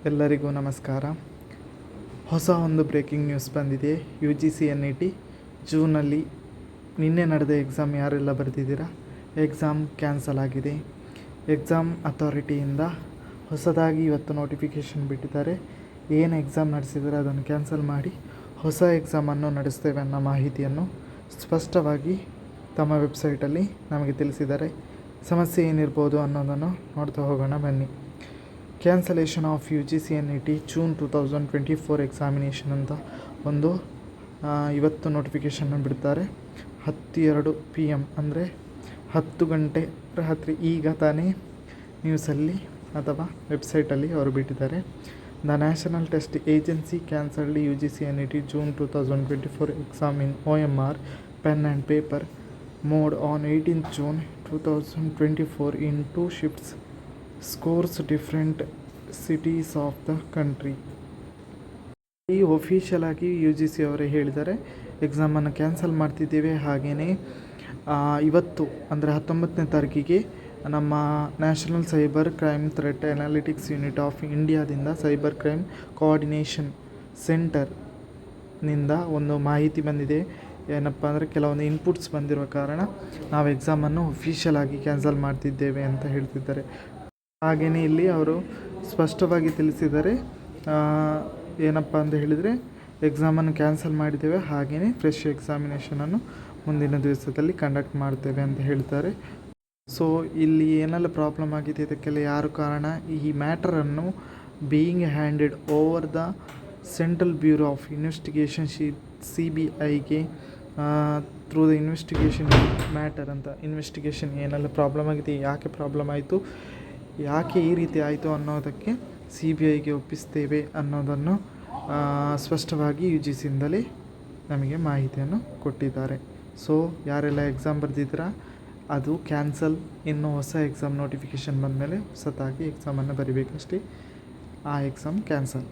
ಎಲ್ಲರಿಗೂ ನಮಸ್ಕಾರ. ಹೊಸ ಒಂದು ಬ್ರೇಕಿಂಗ್ ನ್ಯೂಸ್ ಬಂದಿದೆ. UGC NET ಜೂನಲ್ಲಿ ನಿನ್ನೆ ನಡೆದ ಎಕ್ಸಾಮ್ ಯಾರೆಲ್ಲ ಬರೆದಿದ್ದೀರಾ, ಎಕ್ಸಾಮ್ ಕ್ಯಾನ್ಸಲ್ ಆಗಿದೆ. ಎಕ್ಸಾಮ್ ಅಥಾರಿಟಿಯಿಂದ ಹೊಸದಾಗಿ ಇವತ್ತು ನೋಟಿಫಿಕೇಷನ್ ಬಿಟ್ಟಿದ್ದಾರೆ. ಏನು ಎಕ್ಸಾಮ್ ನಡೆಸಿದರೆ ಅದನ್ನು ಕ್ಯಾನ್ಸಲ್ ಮಾಡಿ ಹೊಸ ಎಕ್ಸಾಮನ್ನು ನಡೆಸ್ತೇವೆ ಅನ್ನೋ ಮಾಹಿತಿಯನ್ನು ಸ್ಪಷ್ಟವಾಗಿ ತಮ್ಮ ವೆಬ್ಸೈಟಲ್ಲಿ ನಮಗೆ ತಿಳಿಸಿದ್ದಾರೆ. ಸಮಸ್ಯೆ ಏನಿರ್ಬೋದು ಅನ್ನೋದನ್ನು ನೋಡ್ತಾ ಹೋಗೋಣ ಬನ್ನಿ. Cancellation of UGC NET June 2024 examination ಅಂತ ಒಂದು ಇವತ್ತು ನೋಟಿಫಿಕೇಷನ್ನ ಬಿಡ್ತಾರೆ. 10:02 PM ಅಂದರೆ 10 ಗಂಟೆ ರಾತ್ರಿ ಈಗ ತಾನೇ ನ್ಯೂಸಲ್ಲಿ ಅಥವಾ ವೆಬ್ಸೈಟಲ್ಲಿ ಅವರು ಬಿಟ್ಟಿದ್ದಾರೆ. The national test agency cancelled UGC NET June 2024 exam in OMR pen and paper mode on 18th June 2024 in 2 shifts. Scores different cities of the country. ಈ ಒಫಿಷಿಯಲ್ ಆಗಿ UGC ಅವರೇ ಹೇಳಿದ್ದಾರೆ ಎಕ್ಸಾಮನ್ನು ಕ್ಯಾನ್ಸಲ್ ಮಾಡ್ತಿದ್ದೇವೆ. ಹಾಗೆಯೇ ಇವತ್ತು ಅಂದರೆ 19ನೇ ತಾರೀಕಿಗೆ ನಮ್ಮ national cyber crime threat analytics unit of ಇಂಡಿಯಾದಿಂದ ಸೈಬರ್ ಕ್ರೈಮ್ ಕೋಆರ್ಡಿನೇಷನ್ ಸೆಂಟರ್ನಿಂದ ಒಂದು ಮಾಹಿತಿ ಬಂದಿದೆ. ಏನಪ್ಪ ಅಂದರೆ ಕೆಲವೊಂದು ಇನ್ಪುಟ್ಸ್ ಬಂದಿರುವ ಕಾರಣ ನಾವು ಎಕ್ಸಾಮನ್ನು ಒಫಿಷಿಯಲ್ ಆಗಿ ಕ್ಯಾನ್ಸಲ್ ಮಾಡ್ತಿದ್ದೇವೆ ಅಂತ ಹೇಳ್ತಿದ್ದಾರೆ. ಹಾಗೆಯೇ ಇಲ್ಲಿ ಅವರು ಸ್ಪಷ್ಟವಾಗಿ ತಿಳಿಸಿದ್ದಾರೆ. ಏನಪ್ಪ ಅಂತ ಹೇಳಿದರೆ ಎಕ್ಸಾಮನ್ನು ಕ್ಯಾನ್ಸಲ್ ಮಾಡಿದ್ದೇವೆ, ಹಾಗೆಯೇ ಫ್ರೆಶ್ ಎಕ್ಸಾಮಿನೇಷನನ್ನು ಮುಂದಿನ ದಿವಸದಲ್ಲಿ ಕಂಡಕ್ಟ್ ಮಾಡ್ತೇವೆ ಅಂತ ಹೇಳ್ತಾರೆ. ಸೊ ಇಲ್ಲಿ ಏನೆಲ್ಲ ಪ್ರಾಬ್ಲಮ್ ಆಗಿದೆ, ಇದಕ್ಕೆಲ್ಲ ಯಾರು ಕಾರಣ, ಈ ಮ್ಯಾಟರನ್ನು being handed over the central bureau of investigation CBIಗೆ ಥ್ರೂ ದ ಇನ್ವೆಸ್ಟಿಗೇಷನ್ ಮ್ಯಾಟರ್ ಅಂತ. ಇನ್ವೆಸ್ಟಿಗೇಷನ್ ಏನೆಲ್ಲ ಪ್ರಾಬ್ಲಮ್ ಆಗಿದೆ, ಯಾಕೆ ಪ್ರಾಬ್ಲಮ್ ಆಯಿತು, ಯಾಕೆ ಈ ರೀತಿ ಆಯಿತು ಅನ್ನೋದಕ್ಕೆ CBIಗೆ ಒಪ್ಪಿಸ್ತೇವೆ ಅನ್ನೋದನ್ನು ಸ್ಪಷ್ಟವಾಗಿ UGCಯಿಂದಲೇ ನಮಗೆ ಮಾಹಿತಿಯನ್ನು ಕೊಟ್ಟಿದ್ದಾರೆ. ಸೊ ಯಾರೆಲ್ಲ ಎಕ್ಸಾಮ್ ಬರೆದಿದ್ದೀರಾ ಅದು ಕ್ಯಾನ್ಸಲ್. ಇನ್ನು ಹೊಸ ಎಕ್ಸಾಮ್ ನೋಟಿಫಿಕೇಷನ್ ಬಂದಮೇಲೆ ಹೊಸದಾಗಿ ಎಕ್ಸಾಮನ್ನು ಬರಿಬೇಕಷ್ಟೇ. ಆ ಎಕ್ಸಾಮ್ ಕ್ಯಾನ್ಸಲ್.